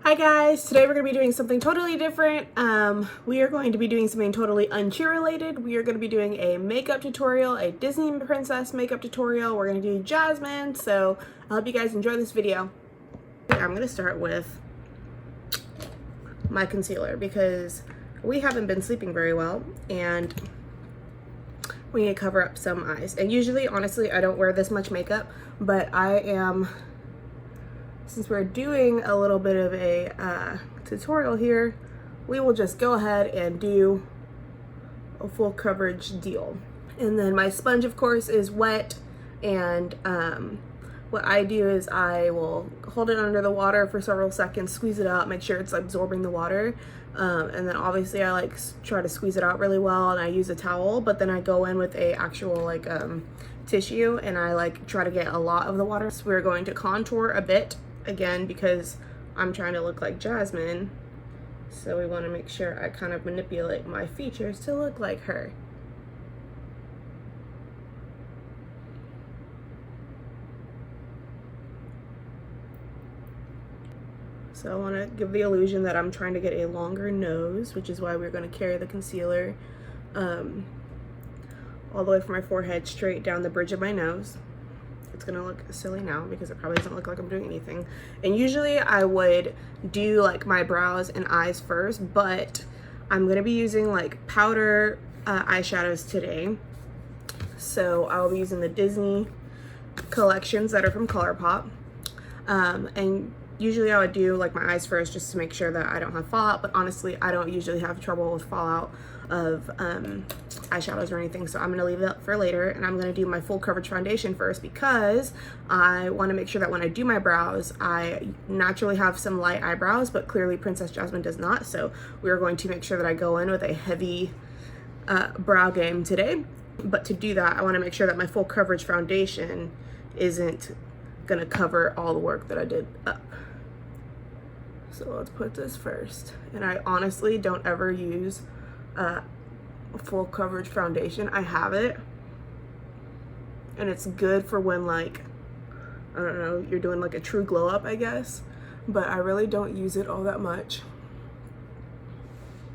Hi guys, today we're going to be doing something totally different. We are going to be doing something totally uncheer related. We are going to be doing a makeup tutorial, a Disney princess makeup tutorial. We're going to do Jasmine, so I hope you guys enjoy this video. I'm going to start with my concealer because we haven't been sleeping very well and we need to cover up some eyes. And usually, honestly, I don't wear this much makeup, but since we're doing a little bit of a tutorial here, we will just go ahead and do a full coverage deal. And then my sponge, of course, is wet, and what I do is I will hold it under the water for several seconds, squeeze it out, make sure it's absorbing the water, and then obviously I try to squeeze it out really well, and I use a towel, but then I go in with a actual tissue, and I try to get a lot of the water. So we're going to contour a bit again because I'm trying to look like Jasmine, so we want to make sure I kind of manipulate my features to look like her. So I want to give the illusion that I'm trying to get a longer nose, which is why we're going to carry the concealer all the way from my forehead straight down the bridge of my nose. It's gonna look silly now because it probably doesn't look like I'm doing anything. And usually I would do my brows and eyes first, but I'm gonna be using powder eyeshadows today. So I'll be using the Disney collections that are from ColourPop. And usually I would do my eyes first just to make sure that I don't have fallout, but honestly I don't usually have trouble with fallout of eyeshadows or anything, so I'm gonna leave that for later. And I'm gonna do my full coverage foundation first because I want to make sure that when I do my brows, I naturally have some light eyebrows, but clearly Princess Jasmine does not, so we're going to make sure that I go in with a heavy brow game today. But to do that, I want to make sure that my full coverage foundation isn't gonna cover all the work that I did up. So let's put this first. And I honestly don't ever use a full coverage foundation. I have it, and it's good for when I don't know, you're doing a true glow up, I guess, but I really don't use it all that much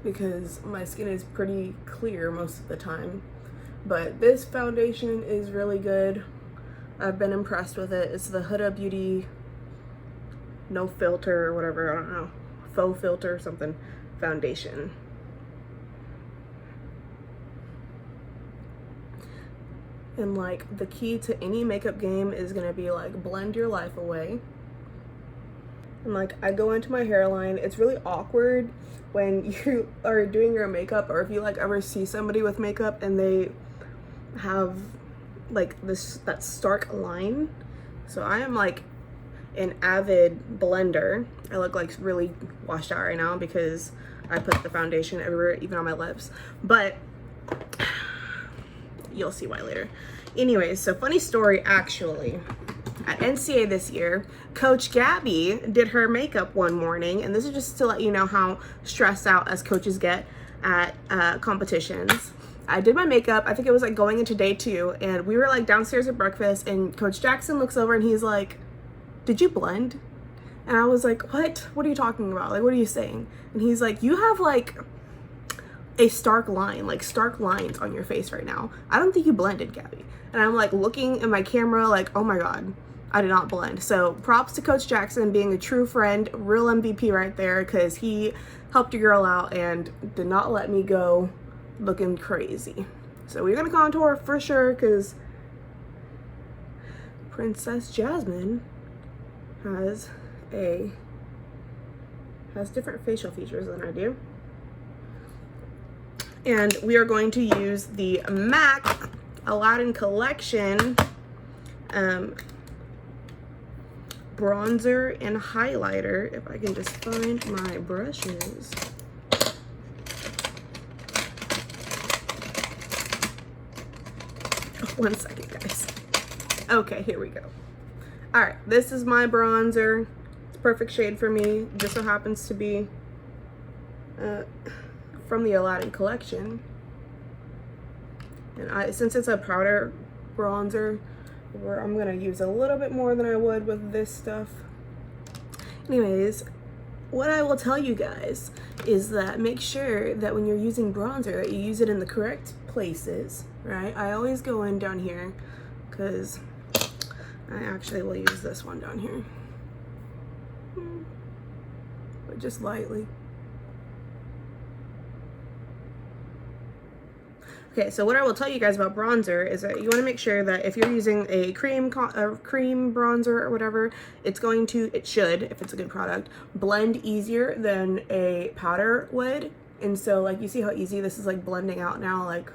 because my skin is pretty clear most of the time. But this foundation is really good. I've been impressed with it. It's the Huda Beauty no filter or whatever, I don't know, faux filter or something foundation. And the key to any makeup game is gonna be blend your life away. And I go into my hairline. It's really awkward when you are doing your makeup, or if you ever see somebody with makeup and they have that stark line. So I am an avid blender. I look really washed out right now because I put the foundation everywhere, even on my lips, but you'll see why later. Anyways, so funny story, actually. At NCA this year, Coach Gabby did her makeup one morning, and this is just to let you know how stressed out us coaches get at competitions. I did my makeup, I think it was going into day 2, and we were downstairs at breakfast, and Coach Jackson looks over and he's like, "Did you blend?" And I was like, what are you talking about? What are you saying? And he's like, "You have a stark line, stark lines on your face right now. I don't think you blended, Gabby." And I'm looking at my camera oh my God, I did not blend. So props to Coach Jackson being a true friend, real MVP right there, because he helped your girl out and did not let me go looking crazy. So we're gonna contour for sure because Princess Jasmine has different facial features than I do. And we are going to use the MAC Aladdin Collection bronzer and highlighter. If I can just find my brushes. One second, guys. Okay, here we go. All right, this is my bronzer. It's perfect shade for me. Just so happens to be from the Aladdin collection. And since it's a powder bronzer, I'm gonna use a little bit more than I would with this stuff. Anyways, what I will tell you guys is that make sure that when you're using bronzer that you use it in the correct places, right? I always go in down here because I actually will use this one down here, but just lightly. Okay, so what I will tell you guys about bronzer is that you want to make sure that if you're using a cream bronzer or whatever, it should, if it's a good product, blend easier than a powder would. And so like you see how easy this is like blending out now, like,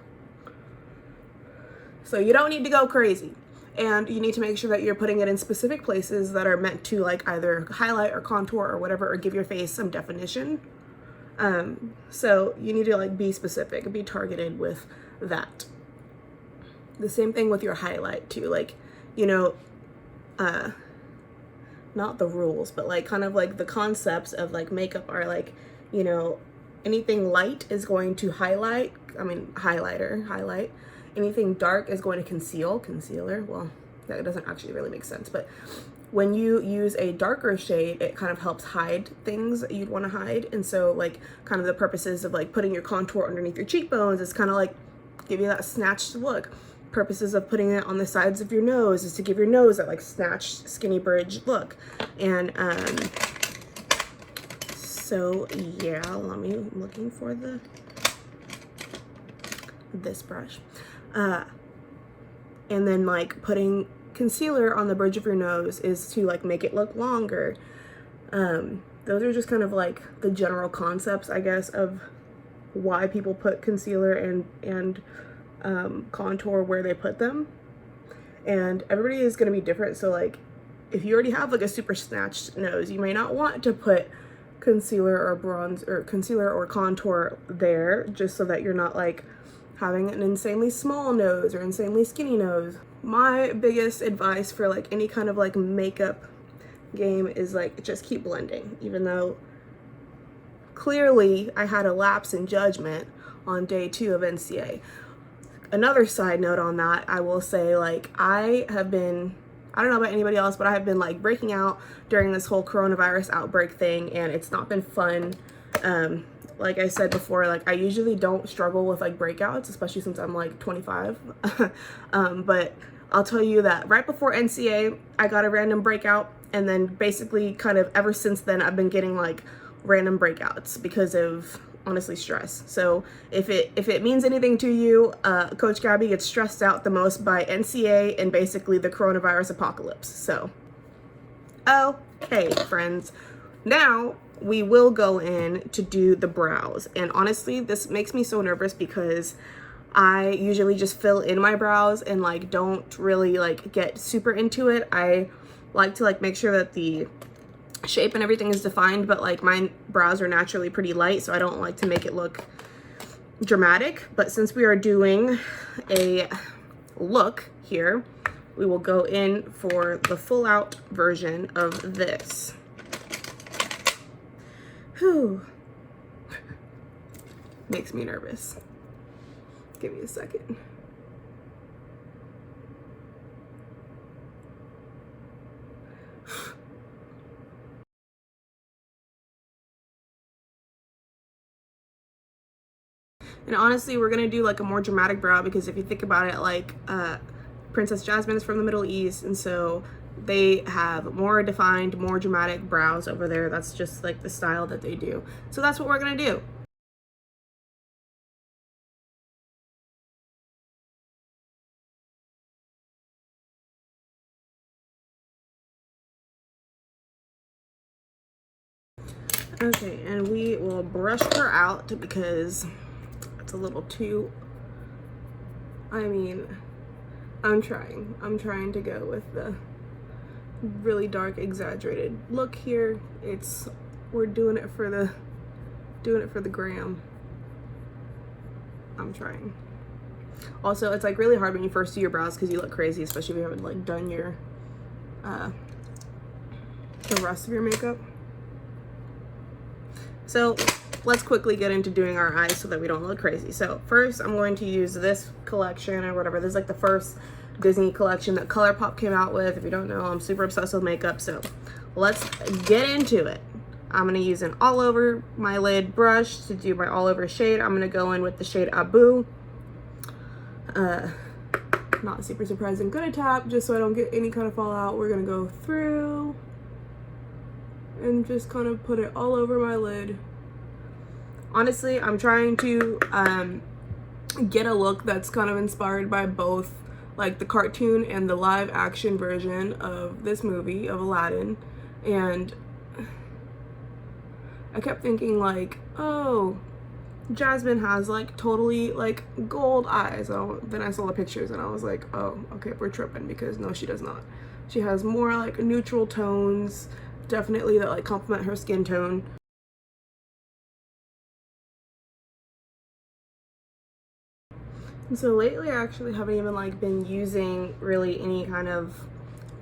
so you don't need to go crazy. And you need to make sure that you're putting it in specific places that are meant to like either highlight or contour or whatever, or give your face some definition. So you need to like be specific, be targeted with that. The same thing with your highlight too, like, you know, not the rules, but like kind of like the concepts of like makeup are like, you know, anything light is going to highlight, highlight. Anything dark is going to concealer. Well, that doesn't actually really make sense, but when you use a darker shade, it kind of helps hide things that you'd want to hide. And so like kind of the purposes of like putting your contour underneath your cheekbones is kind of like give you that snatched look. Purposes of putting it on the sides of your nose is to give your nose that like snatched skinny bridge look. And so yeah, I'm looking for this brush. And then like putting concealer on the bridge of your nose is to like make it look longer. Those are just kind of like the general concepts, I guess, of why people put concealer and contour where they put them. And everybody is going to be different. So like if you already have like a super snatched nose, you may not want to put concealer or contour there, just so that you're not like having an insanely small nose or insanely skinny nose. My biggest advice for like any kind of like makeup game is like just keep blending, even though clearly I had a lapse in judgment on day 2 of NCA. Another side note on that, I will say, like, I don't know about anybody else, but I have been like breaking out during this whole coronavirus outbreak thing, and it's not been fun. Like I said before, like I usually don't struggle with like breakouts, especially since I'm like 25. But I'll tell you that right before NCA, I got a random breakout, and then basically kind of ever since then, I've been getting like random breakouts because of honestly stress. So if it means anything to you, Coach Gabby gets stressed out the most by NCA and basically the coronavirus apocalypse. So okay, friends, now we will go in to do the brows. And honestly, this makes me so nervous because I usually just fill in my brows and like don't really like get super into it. I like to like make sure that the shape and everything is defined, but like my brows are naturally pretty light, so I don't like to make it look dramatic. But since we are doing a look here, we will go in for the full out version of this. Whew. Makes me nervous. Give me a second. And honestly, we're gonna do like a more dramatic brow because if you think about it, like Princess Jasmine is from the Middle East, and so they have more defined, more dramatic brows over there. That's just like the style that they do. So that's what we're gonna do. Okay, and we will brush her out because it's a little too, I mean, I'm trying to go with the really dark exaggerated look here. We're doing it for the gram. I'm trying. Also, it's like really hard when you first do your brows because you look crazy, especially if you haven't like done your the rest of your makeup. So let's quickly get into doing our eyes so that we don't look crazy. So first I'm going to use this collection or whatever. This is like the first Disney collection that ColourPop came out with. If you don't know, I'm super obsessed with makeup, so let's get into it. I'm going to use an all over my lid brush to do my all over shade. I'm going to go in with the shade Abu. Not super surprising. Gonna tap just so I don't get any kind of fallout. We're gonna go through and just kind of put it all over my lid. Honestly, I'm trying to get a look that's kind of inspired by both like the cartoon and the live action version of this movie of Aladdin. And I kept thinking like, oh, Jasmine has like totally like gold eyes. Then I saw the pictures and I was like, oh, okay, we're tripping, because no, she does not. She has more like neutral tones, definitely, that like complement her skin tone. And so lately I actually haven't even like been using really any kind of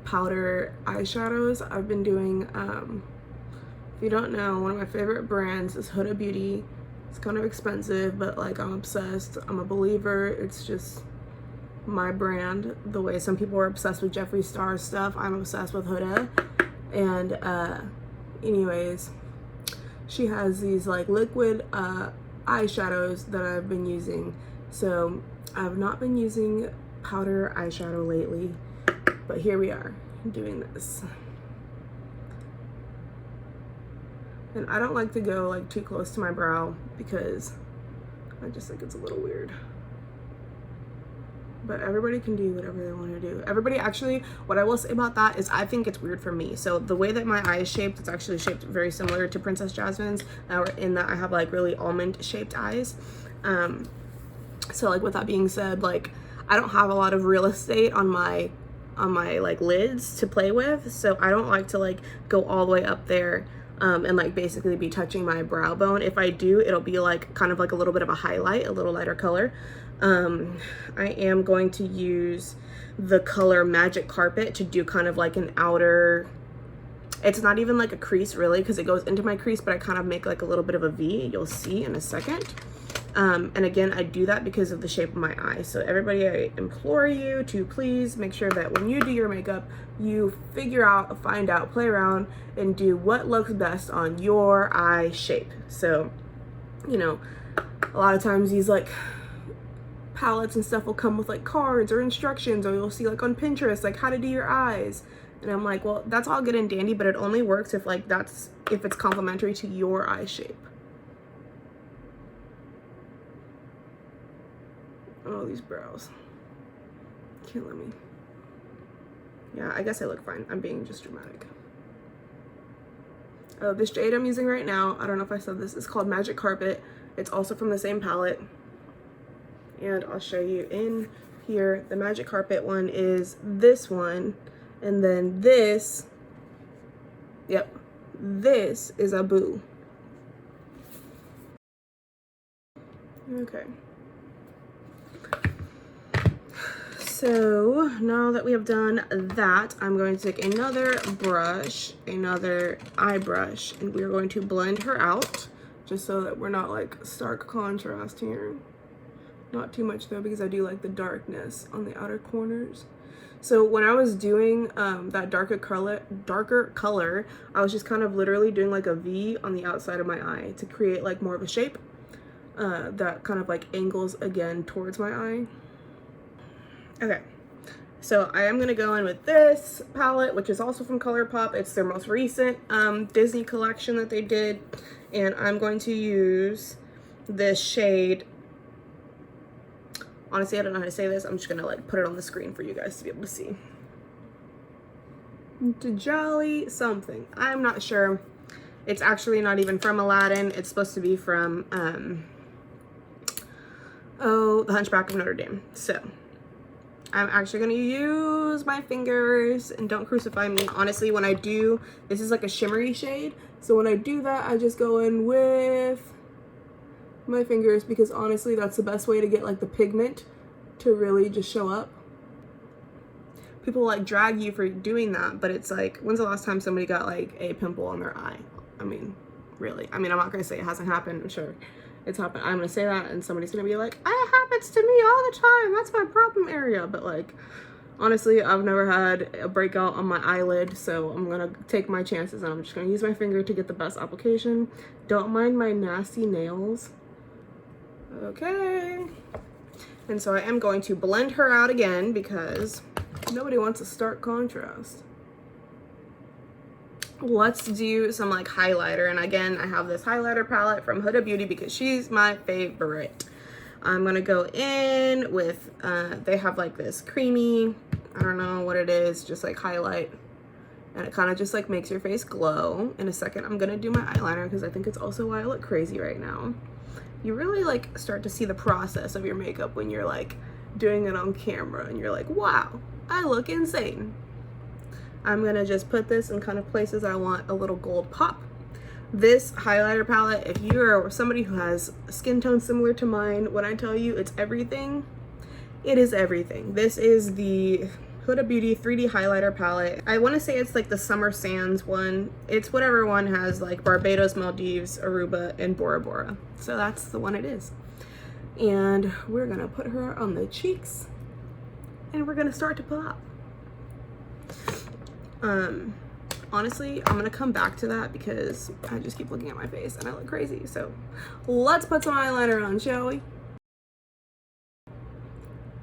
powder eyeshadows. I've been doing, if you don't know, one of my favorite brands is Huda Beauty. It's kind of expensive, but like I'm obsessed. I'm a believer. It's just my brand. The way some people are obsessed with Jeffree Star's stuff, I'm obsessed with Huda. And anyways, she has these like liquid eyeshadows that I've been using. So I've not been using powder eyeshadow lately, but here we are doing this. And I don't like to go like too close to my brow because I just think it's a little weird. But everybody can do whatever they want to do. Everybody, actually, what I will say about that is I think it's weird for me. So the way that my eye is shaped, it's actually shaped very similar to Princess Jasmine's, in that I have like really almond shaped eyes. So like with that being said, like I don't have a lot of real estate on my like lids to play with. So I don't like to like go all the way up there and like basically be touching my brow bone. If I do, it'll be like kind of like a little bit of a highlight, a little lighter color. I am going to use the color Magic Carpet to do kind of like an outer, it's not even like a crease really because it goes into my crease, but I kind of make like a little bit of a V, you'll see in a second. And again, I do that because of the shape of my eye. So everybody, I implore you to please make sure that when you do your makeup, you figure out, find out, play around, and do what looks best on your eye shape. So, you know, a lot of times these like palettes and stuff will come with like cards or instructions, or you'll see like on Pinterest, like how to do your eyes. And I'm like, well, that's all good and dandy, but it only works if like if it's complementary to your eye shape. Oh, these brows killing me. Yeah, I guess I look fine. I'm being just dramatic. Oh, this shade I'm using right now, I don't know if I said this, it's called Magic Carpet. It's also from the same palette. And I'll show you in here. The Magic Carpet one is this one. And then this, yep, this is Abu. Okay. So now that we have done that, I'm going to take another brush, another eye brush, and we're going to blend her out just so that we're not like stark contrast here. Not too much though, because I do like the darkness on the outer corners. So when I was doing that darker color, I was just kind of literally doing like a V on the outside of my eye to create like more of a shape that kind of like angles again towards my eye. Okay, so I am gonna go in with this palette, which is also from ColourPop. It's their most recent Disney collection that they did, and I'm going to use this shade. Honestly, I don't know how to say this. I'm just gonna like put it on the screen for you guys to be able to see. Jolly something. I'm not sure. It's actually not even from Aladdin. It's supposed to be from The Hunchback of Notre Dame. So I'm actually going to use my fingers, and don't crucify me. Honestly, when I do, this is like a shimmery shade. So when I do that, I just go in with my fingers, because honestly, that's the best way to get like the pigment to really just show up. People like drag you for doing that, but it's like, when's the last time somebody got like a pimple on their eye? I mean, really. I mean, I'm not going to say it hasn't happened. I'm sure it's happened. I'm gonna say that and somebody's gonna be like, it happens to me all the time, that's my problem area. But like, Honestly, I've never had a breakout on my eyelid, so I'm gonna take my chances and I'm just gonna use my finger to get the best application. Don't mind my nasty nails. Okay. And so I am going to blend her out again because nobody wants a stark contrast. Let's do some like highlighter. And again, I have this highlighter palette from Huda Beauty because she's my favorite. I'm gonna go in with, they have like this creamy, I don't know what it is, just like highlight. And it kind of just like makes your face glow. In a second, I'm gonna do my eyeliner because I think it's also why I look crazy right now. You really like start to see the process of your makeup when you're like doing it on camera and you're like, wow, I look insane. I'm gonna just put this in kind of places I want a little gold pop. This highlighter palette, if you're somebody who has skin tone similar to mine, when I tell you it's everything, it is everything. This is the Huda Beauty 3D highlighter palette. I want to say it's like the Summer Sands one. It's whatever one has like Barbados, Maldives, Aruba, and Bora Bora. So that's the one it is. And we're gonna put her on the cheeks and we're gonna start to pop. Honestly, I'm gonna come back to that because I just keep looking at my face and I look crazy. So let's put some eyeliner on, shall we?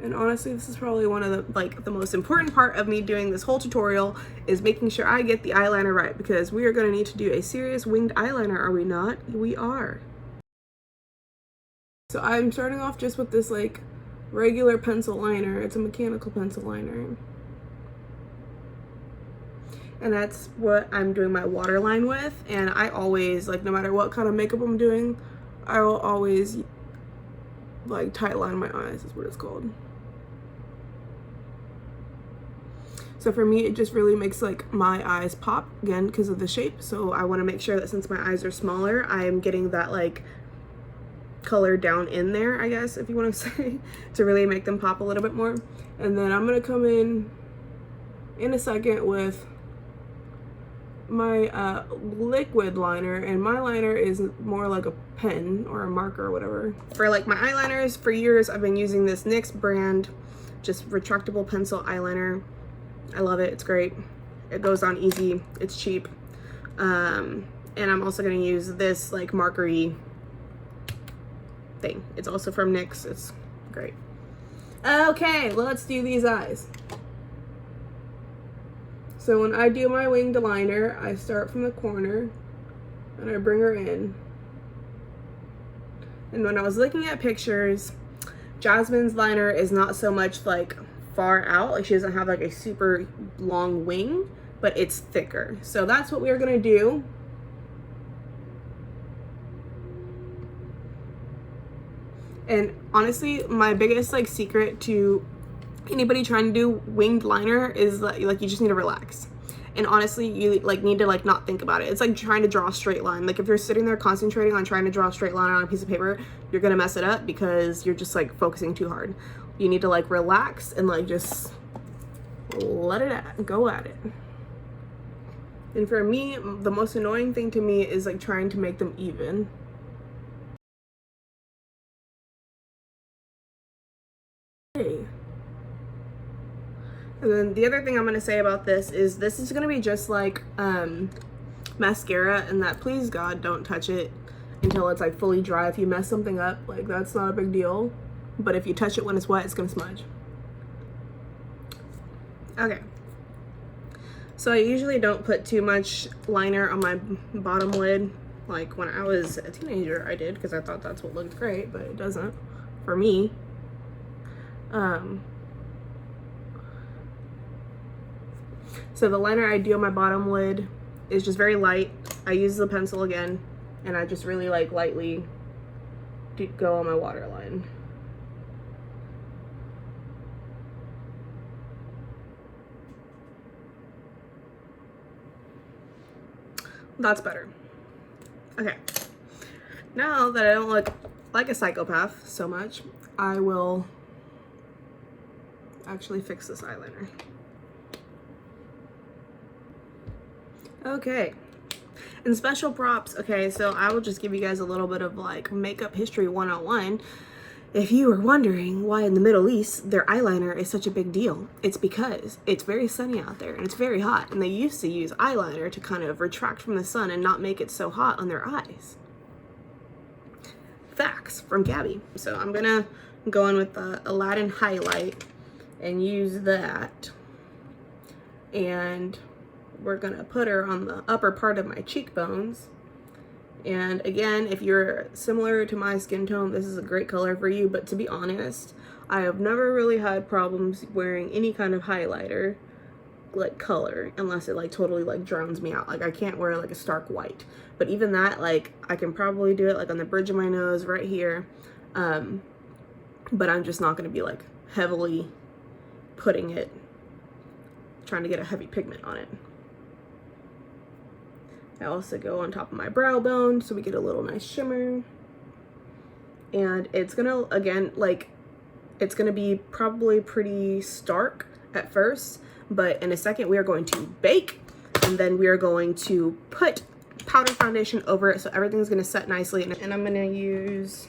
And honestly, this is probably one of the most important part of me doing this whole tutorial is making sure I get the eyeliner right, because we are gonna need to do a serious winged eyeliner, are we not? We are. So I'm starting off just with this like regular pencil liner. It's a mechanical pencil liner. And that's what I'm doing my waterline with. And I always, like, no matter what kind of makeup I'm doing, I will always like tight line my eyes is what it's called. So for me, it just really makes like my eyes pop again because of the shape. So I want to make sure that since my eyes are smaller, I am getting that like color down in there, I guess, if you want to say, to really make them pop a little bit more. And then I'm gonna come in a second with my liquid liner, and my liner is more like a pen or a marker or whatever. For like my eyeliners, for years I've been using this NYX brand, just retractable pencil eyeliner. I love it, it's great. It goes on easy, it's cheap. And I'm also gonna use this like markery thing. It's also from NYX, it's great. Okay, let's do these eyes. So when I do my winged liner, I start from the corner and I bring her in. And when I was looking at pictures, Jasmine's liner is not so much like far out, like she doesn't have like a super long wing, but it's thicker. So that's what we're gonna do. And honestly, my biggest like secret to anybody trying to do winged liner is like you just need to relax. And honestly, you like need to like not think about it. It's like trying to draw a straight line. Like if you're sitting there concentrating on trying to draw a straight line on a piece of paper, you're gonna mess it up because you're just like focusing too hard. You need to like relax and like just let it go at it. And for me, the most annoying thing to me is like trying to make them even. Okay. And then the other thing I'm going to say about this is going to be just like mascara, and that please God don't touch it until it's like fully dry. If you mess something up, like that's not a big deal, but if you touch it when it's wet, it's going to smudge. Okay, so I usually don't put too much liner on my bottom lid. Like when I was a teenager I did, because I thought that's what looked great, but it doesn't for me. So the liner I do on my bottom lid is just very light. I use the pencil again, and I just really like lightly go on my waterline. That's better. Okay. Now that I don't look like a psychopath so much, I will actually fix this eyeliner. Okay, and special props. Okay, so I will just give you guys a little bit of like makeup history 101. If you were wondering why in the Middle East their eyeliner is such a big deal, it's because it's very sunny out there and it's very hot, and they used to use eyeliner to kind of retract from the sun and not make it so hot on their eyes. Facts from Gabby. So I'm gonna go in with the Aladdin highlight and use that, and we're gonna put her on the upper part of my cheekbones. And again, if you're similar to my skin tone, this is a great color for you. But to be honest, I have never really had problems wearing any kind of highlighter, like color, unless it like totally like drowns me out. Like I can't wear like a stark white. But even that, like I can probably do it like on the bridge of my nose right here. But I'm just not going to be like heavily trying to get a heavy pigment on it. I also go on top of my brow bone so we get a little nice shimmer. And it's gonna, again, like, it's gonna be probably pretty stark at first, but in a second we are going to bake, and then we are going to put powder foundation over it so everything's gonna set nicely. And I'm gonna use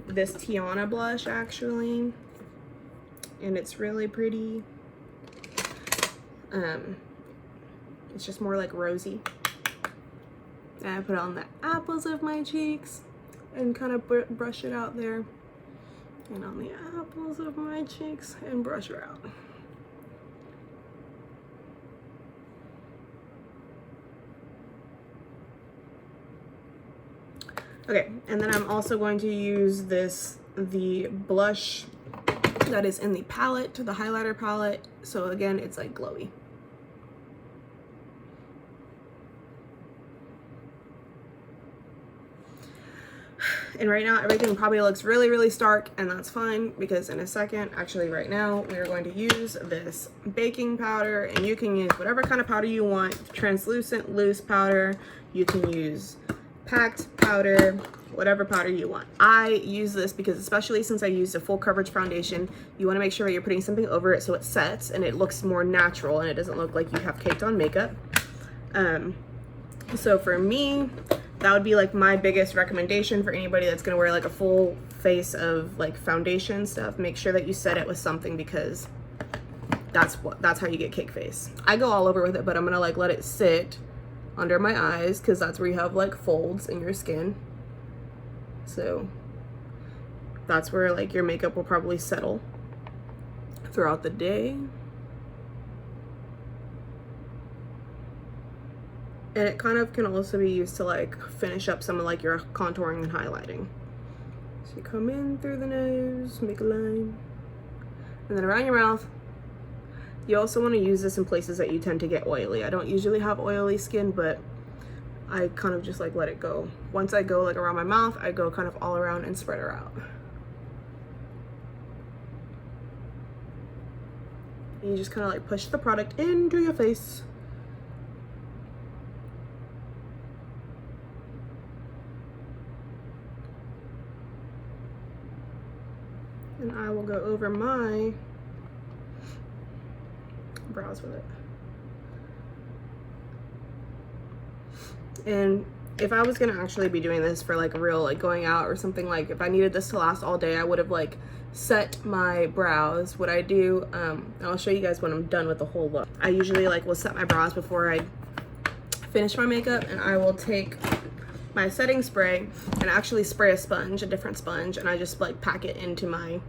this Tiana blush actually, and it's really pretty. It's just more like rosy. And I put it on the apples of my cheeks and kind of brush it out there. And on the apples of my cheeks and brush her out. Okay, and then I'm also going to use the blush that is in the palette, the highlighter palette. So again, it's like glowy. And right now everything probably looks really, really stark, and that's fine, because in a second, actually right now, we are going to use this baking powder, and you can use whatever kind of powder you want, translucent, loose powder, you can use packed powder, whatever powder you want. I use this because, especially since I used a full coverage foundation, you want to make sure that you're putting something over it so it sets and it looks more natural and it doesn't look like you have caked on makeup. So for me, that would be like my biggest recommendation for anybody that's gonna wear like a full face of like foundation stuff. Make sure that you set it with something, because that's how you get cake face. I go all over with it, but I'm gonna like let it sit under my eyes, because that's where you have like folds in your skin. So that's where like your makeup will probably settle throughout the day. And it kind of can also be used to like finish up some of like your contouring and highlighting. So you come in through the nose, make a line, and then around your mouth. You also want to use this in places that you tend to get oily. I don't usually have oily skin, but I kind of just like let it go. Once I go like around my mouth, I go kind of all around and spread her out. And you just kind of like push the product into your face. And I will go over my brows with it. And if I was gonna actually be doing this for like a real like going out or something, like if I needed this to last all day, I would have like set my brows. What I do, I'll show you guys when I'm done with the whole look. I usually like will set my brows before I finish my makeup, and I will take my setting spray and actually spray a sponge, a different sponge, and I just like pack the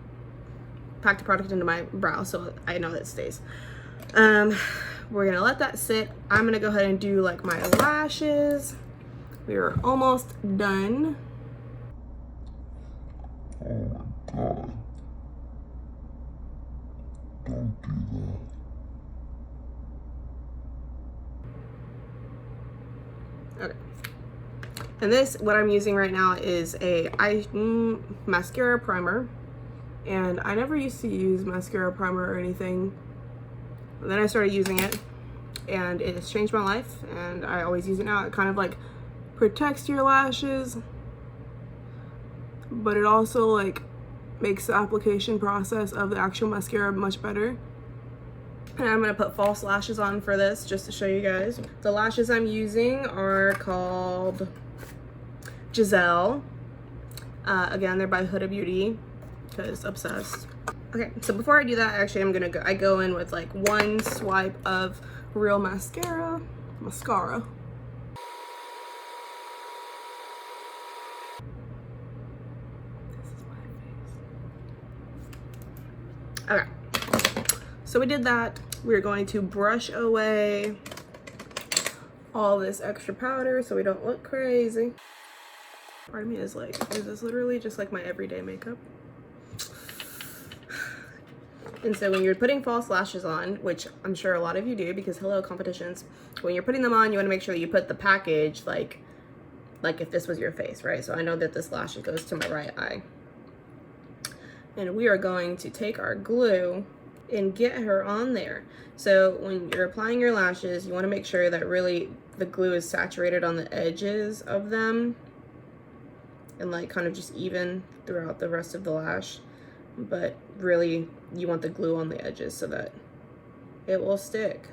product into my brow so I know that it stays. We're gonna let that sit. I'm gonna go ahead and do like my lashes. We are almost done. Okay. And this, what I'm using right now, is a mascara primer. And I never used to use mascara primer or anything. And then I started using it, and it has changed my life, and I always use it now. It kind of like protects your lashes, but it also like makes the application process of the actual mascara much better. And I'm gonna put false lashes on for this just to show you guys. The lashes I'm using are called Giselle. Again, they're by Huda Beauty, because obsessed. Okay, so before I do that, actually I go in with like one swipe of real mascara. Okay, so we did that. We're going to brush away all this extra powder so we don't look crazy. Part of me is like, is this literally just like my everyday makeup? And so when you're putting false lashes on, which I'm sure a lot of you do because hello competitions, when you're putting them on, you want to make sure that you put the package like if this was your face, right? So I know that this lash goes to my right eye. And we are going to take our glue and get her on there. So when you're applying your lashes, you want to make sure that really the glue is saturated on the edges of them and like kind of just even throughout the rest of the lash. But really you want the glue on the edges so that it will stick.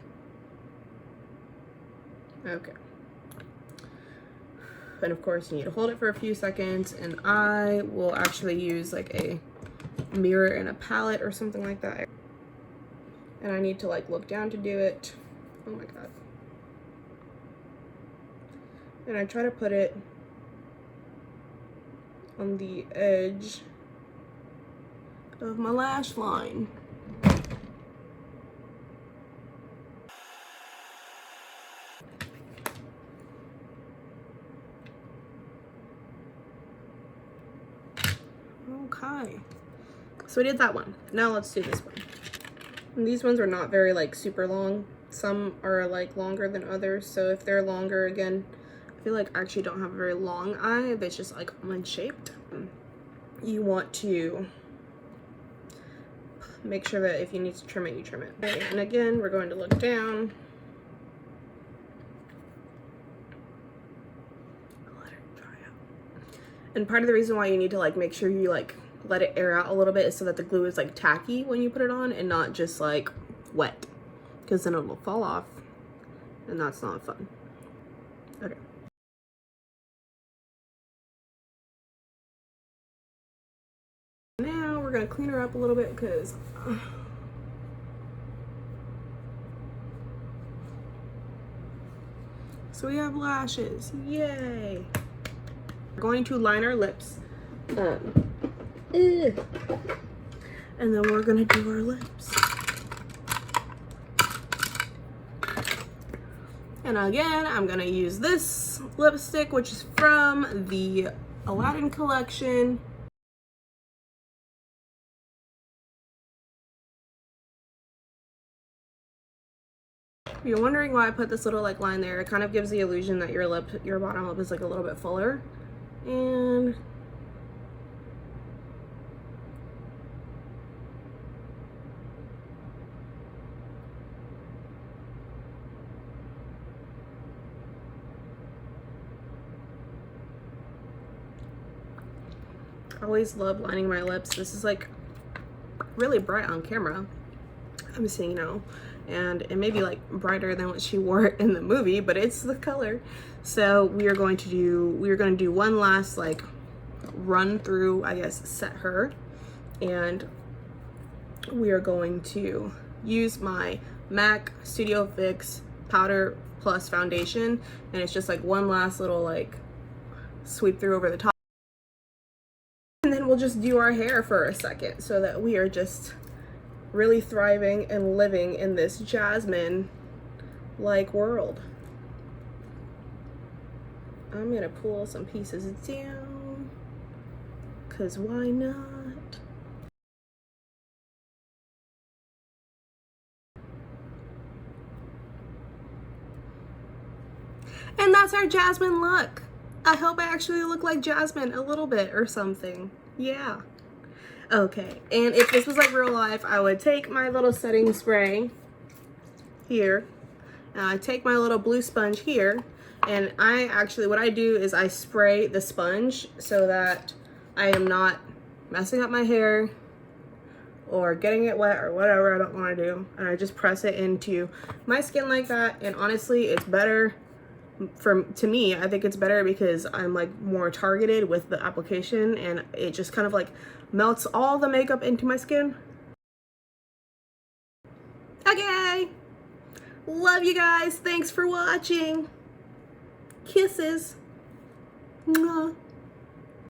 Okay. And of course you need to hold it for a few seconds, and I will actually use like a mirror and a palette or something like that. And I need to like look down to do it. Oh my god. And I try to put it on the edge of my lash line. Okay. So we did that one. Now let's do this one. And these ones are not very like super long. Some are like longer than others. So if they're longer, again, I feel like I actually don't have a very long eye that's just like almond shaped. You want to make sure that if you need to trim it, you trim it. Okay, and again, we're going to look down. Let it dry out. And part of the reason why you need to like make sure you like let it air out a little bit is so that the glue is like tacky when you put it on and not just like wet, because then it will fall off and that's not fun. Okay. Now we're gonna clean her up a little bit because so we have lashes, yay. We're going to line our lips. And then we're gonna do our lips. And again, I'm gonna use this lipstick, which is from the Aladdin collection. If you're wondering why I put this little like line there, it kind of gives the illusion that your bottom lip is like a little bit fuller. And I always love lining my lips. This is like really bright on camera, I'm seeing now, and it may be like brighter than what she wore in the movie, but it's the color. So we are going to do one last like run through, I guess, set her, and we are going to use my MAC Studio Fix powder plus foundation, and it's just like one last little like sweep through over the top. And then we'll just do our hair for a second so that we are just really thriving and living in this Jasmine like world. I'm gonna pull some pieces down, cause why not? And that's our Jasmine look. I hope I actually look like Jasmine a little bit or something. Yeah. Okay, and if this was like real life, I would take my little setting spray here, and I take my little blue sponge here, and what I do is I spray the sponge so that I am not messing up my hair or getting it wet or whatever I don't want to do, and I just press it into my skin like that. And honestly, it's better, to me, I think it's better because I'm like more targeted with the application, and it just kind of like melts all the makeup into my skin. Okay, love you guys. Thanks for watching. Kisses. Mwah.